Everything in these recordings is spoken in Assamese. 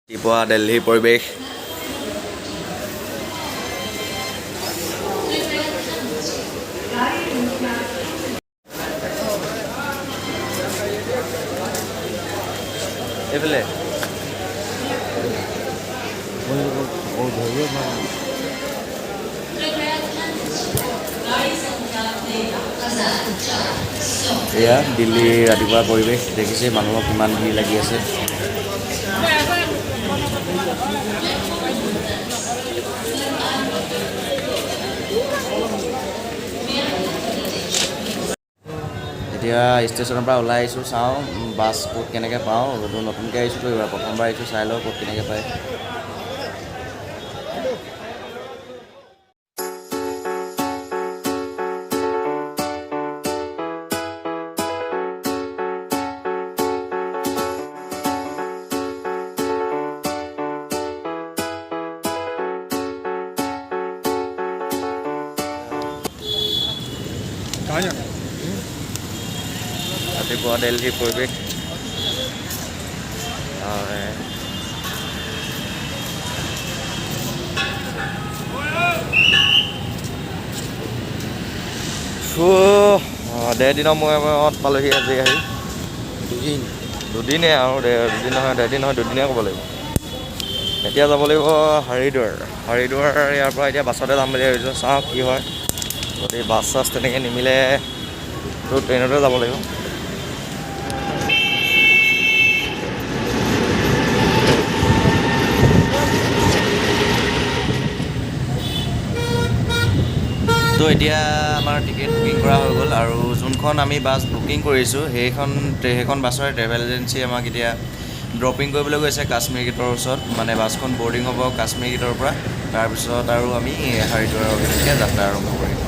ৰাতিপুৱা দিল্লীৰ পৰিৱেশ এইফালে এয়া দিল্লীৰ ৰাতিপুৱা পৰিৱেশ দেখিছে মানুহৰ কিমান ভিৰ লাগি আছে। এতিয়া ষ্টেচনৰ পৰা ওলাই আহিছোঁ, চাওঁ বাছ ক'ত কেনেকৈ পাওঁ। নতুনকৈ আহিছোঁতো এইবাৰ প্ৰথমবাৰ আহিছোঁ, চাই লওঁ ক'ত কেনেকৈ পায়। ৰাতিপুৱা দিল্লীৰ পৰিৱেশ ডেৰ দিনৰ মূৰত পালোহি আজি আহি। দুদিনে আৰু দুদিন নহয় দুদিনে ক'ব লাগিব। এতিয়া যাব লাগিব হৰিদ্বাৰ ইয়াৰ পৰা এতিয়া বাছতে যাম বুলি ভাবিছোঁ, চাওঁ কি হয়। যদি বাছ চাছ তেনেকৈ নিমিলে তো ট্ৰেইনতে যাব লাগিব। তো এতিয়া আমাৰ টিকেট বুকিং কৰা হৈ গ'ল আৰু যোনখন আমি বাছ বুকিং কৰিছোঁ সেইখন বাছৰে ট্ৰেভেল এজেঞ্চি আমাক এতিয়া ড্ৰপিং কৰিবলৈ গৈছে কাশ্মীৰ গেটৰ ওচৰত। মানে বাছখন বৰ্ডিং হ'ব কাশ্মীৰ গেটৰ পৰা, তাৰপিছত আৰু আমি হৰিদ্বাৰৰ অভিমুখে যাত্ৰা আৰম্ভ কৰিম।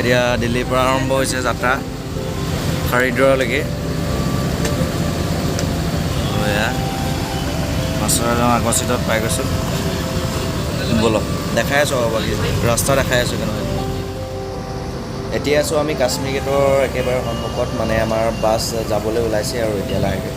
এতিয়া দিল্লীৰ পৰা আৰম্ভ হৈছে যাত্ৰা হৰিদ্বাৰলৈকে। মাছৰ আগৰ চিটত পাই গৈছোঁ। ব'লক দেখাই আছোঁ বাকী ৰাস্তা দেখাই আছোঁ কেনেকৈ। এতিয়া আছোঁ আমি কাশ্মীৰ গেটৰ একেবাৰে সন্মুখত, মানে আমাৰ বাছ যাবলৈ ওলাইছে আৰু এতিয়া লাহেকৈ।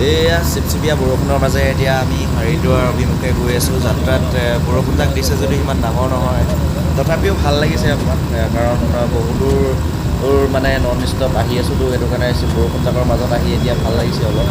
এয়া চিপচিপীয়া বৰষুণৰ মাজে এতিয়া আমি হৰিদ্বাৰ অভিমুখে গৈ আছোঁ। যাত্ৰাত বৰষুণজাক দিছে যদি ইমান ডাঙৰ নহয়, তথাপিও ভাল লাগিছে অকণমান, কাৰণ বহুদূৰ মানে নন ষ্টপ আহি আছোঁতো, সেইটো কাৰণে বৰষুণজাকৰ মাজত আহি এতিয়া ভাল লাগিছে অলপ।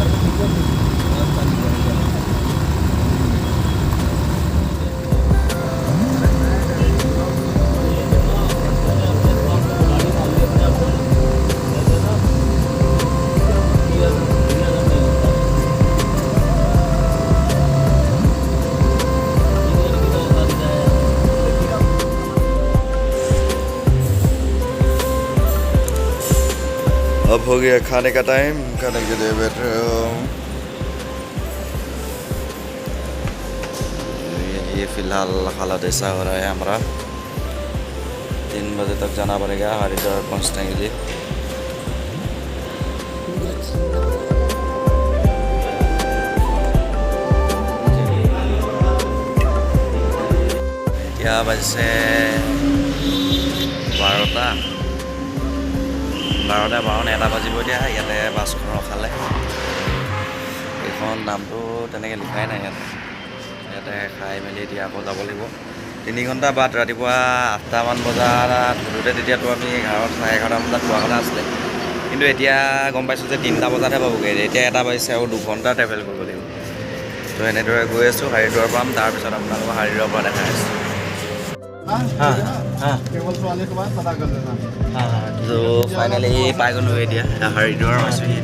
अब हो गया खाने का टाइम, खाने के लिए बैठ रहे हो। ये फिलहाल हालत ऐसा हो रहा है हमारा, 3 बजे तक जाना पड़ेगा हरिद्वार पहुँचने के लिए। क्या बजे 12:12 এটা বাজিব এতিয়া। ইয়াতে বাছখন ৰখালে, এইখন নামটো তেনেকৈ লিখাই নাই ইয়াতে খাই মেলি এতিয়া আকৌ যাব লাগিব। 3 ঘণ্টা বাদ ৰাতিপুৱা 8টামান বজাত সোধোতে তেতিয়াতো আমি 11:30 বজাত পোৱা কথা আছিলে, কিন্তু এতিয়া গম পাইছোঁ যে 3টা বজাতহে পাবগৈ। এতিয়া 1 বাজিছে আৰু 2 ঘণ্টা ট্ৰেভেল কৰিব লাগিব। তো এনেদৰে গৈ আছোঁ, হৰিদ্বাৰ পাম, তাৰপিছত আপোনালোকক হৰিদ্বাৰৰ পৰা দেখাই আছোঁ। তো ফাইনেলি পাই গ'লোঁ এতিয়া হৰিদ্বাৰ পাইছোঁহি।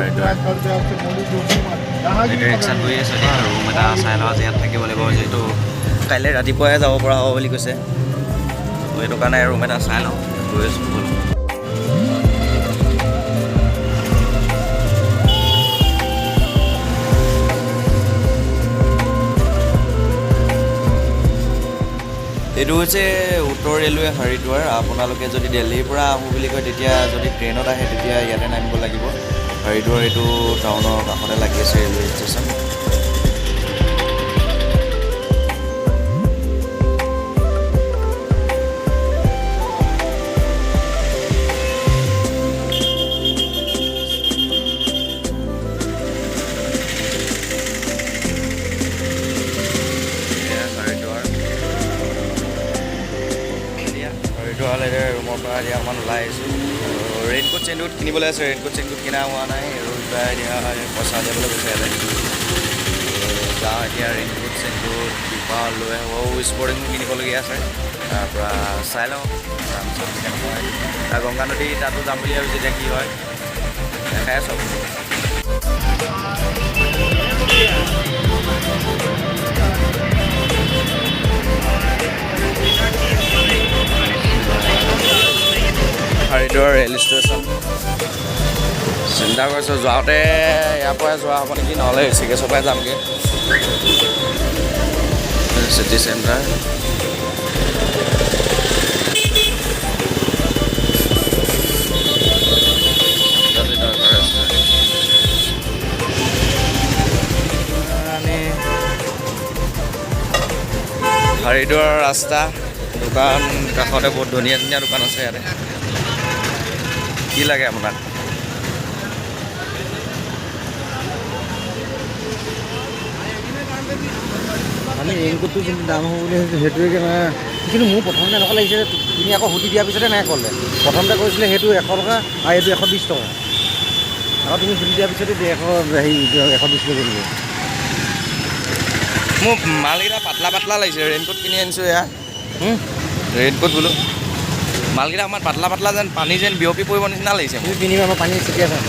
এতিয়া ৰিক্সাত গৈ আছোঁ এতিয়া, ৰুম এটা চাই লওঁ আজি ইয়াত থাকিব লাগিব, যিহেতু কাইলৈ ৰাতিপুৱাই যাব পৰা হ'ব বুলি কৈছে। সেইটো কাৰণে ৰুম এটা চাই লওঁ, গৈ আছোঁ। এইটো হৈছে উত্তৰ ৰেলৱে হৰিদ্বাৰ। আপোনালোকে যদি দিল্লীৰ পৰা আহোঁ বুলি কয় তেতিয়া যদি ট্ৰেইনত আহে তেতিয়া ইয়াতে নামিব লাগিব। হৰিদ্বাৰ এইটো টাউনৰ কাষতে লাগি আছে ৰেলৱে ষ্টেচন। ৰুমৰ পৰা এতিয়া অকণমান ওলাই আহিছোঁ। ৰেইনকোট চেইনকোট কিনিবলৈ আছে, ৰেইনকোট চেইনকোট কিনা হোৱা নাই আৰু এতিয়া পইচা দিবলৈ গৈছে ইয়াতে। যাওঁ এতিয়া ৰেইনকোট চেইনকোট কিবা লৈ আহোঁ, স্পৰ্টিং কিনিবলগীয়া আছে। তাৰপৰা চাই লওঁ তাৰপিছত কেনেকুৱা গংগা নদী তাতো যাম বুলি ভাবিছোঁ, এতিয়া কি হয় দেখাই চব। হৰিদ্বাৰ ৰেল ষ্টেচন চিন্তা কৰিছোঁ যাওঁতে ইয়াৰ পৰাই যোৱা হ'ব নেকি, নহ'লে ঋষিকেশৰ পৰাই যামগৈ। চিটি চেণ্টাৰ হৰিদ্বাৰৰ ৰাস্তা, দোকান কাষতে বহুত ধুনীয়া ধুনীয়া দোকান আছে ইয়াতে। কি লাগে আপোনাক? আমি ৰেইনকোটটো যোনটো দাম হ'ব বুলি ভাবিছোঁ সেইটোৱে মানে, কিন্তু মোৰ প্ৰথমতে এনেকুৱা লাগিছে যে তুমি আকৌ সুধি দিয়াৰ পিছতে নাই ক'লে। প্ৰথমতে কৈছিলে সেইটো 100 টকা আৰু এইটো 120 টকা, আকৌ তুমি সুধি দিয়াৰ পিছতে 120 টকা দিব। মোৰ মালকেইটা পাতলা পাতলা লাগিছে, ৰেইনকোট কিনি আনিছোঁ এয়া। ৰেইনকোট বোলো মালকেইটা অকণমান পাতলা পাতলা যেন পানী যেন বিয়পি পৰিব নিচিনা লাগিছে। তুমি পিন্ধিবা, আমাৰ পানী চিটি আছে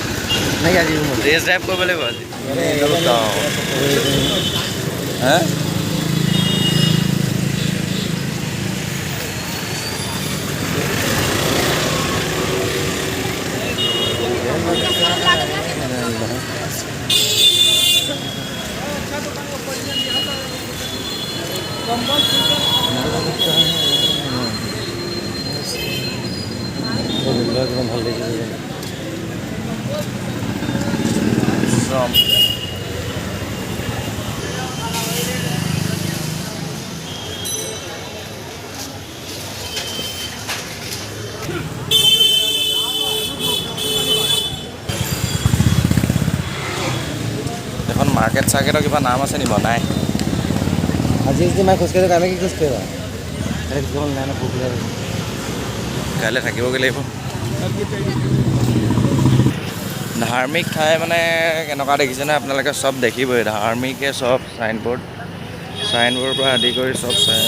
নাই আজি ৰুমত। টেষ্ট ড্ৰাইভ কৰিব লাগিব আজি। হা ভাল লাগিছে। এখন মাৰ্কেট চাৰ্কেটৰ কিবা নাম আছে নি? নাই। আজি যদি মই খোজকাঢ়ি আমি কি খোজকাঢ়িবা নাই ন, কাইলৈ থাকিবগৈ লাগিব। ধাৰ্মিক ঠাই মানে কেনেকুৱা দেখিছে নে আপোনালোকে? চব দেখিবই, ধাৰ্মিকে চব চাইনবোৰ্ডৰ পৰা আদি কৰি চব চাই।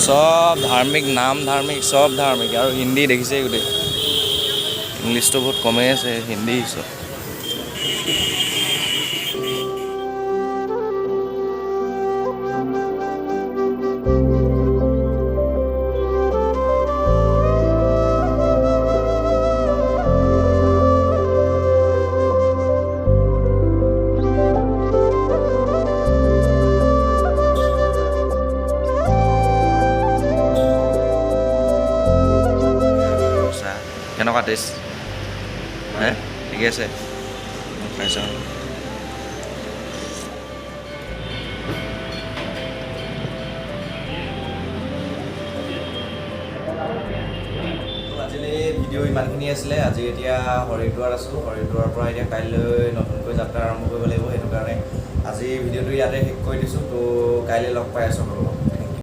চব ধাৰ্মিক, নাম ধাৰ্মিক, চব ধাৰ্মিক আৰু হিন্দী দেখিছেই গোটেই। ইংলিছটো বহুত কমেই আছে, হিন্দী চব। কেনেকুৱা টেষ্ট? হে ঠিকে আছে, খাই চাওঁ। আজিলৈ ভিডিঅ' ইমানখিনি আছিলে। আজি এতিয়া হৰিদ্বাৰ আছোঁ, হৰিদ্বাৰৰ পৰা এতিয়া কাইলৈ নতুনকৈ যাত্ৰা আৰম্ভ কৰিব লাগিব। সেইটো কাৰণে আজি ভিডিঅ'টো ইয়াতে শেষ কৰি দিছোঁ। তো কাইলৈ লগ পাই আছোঁ।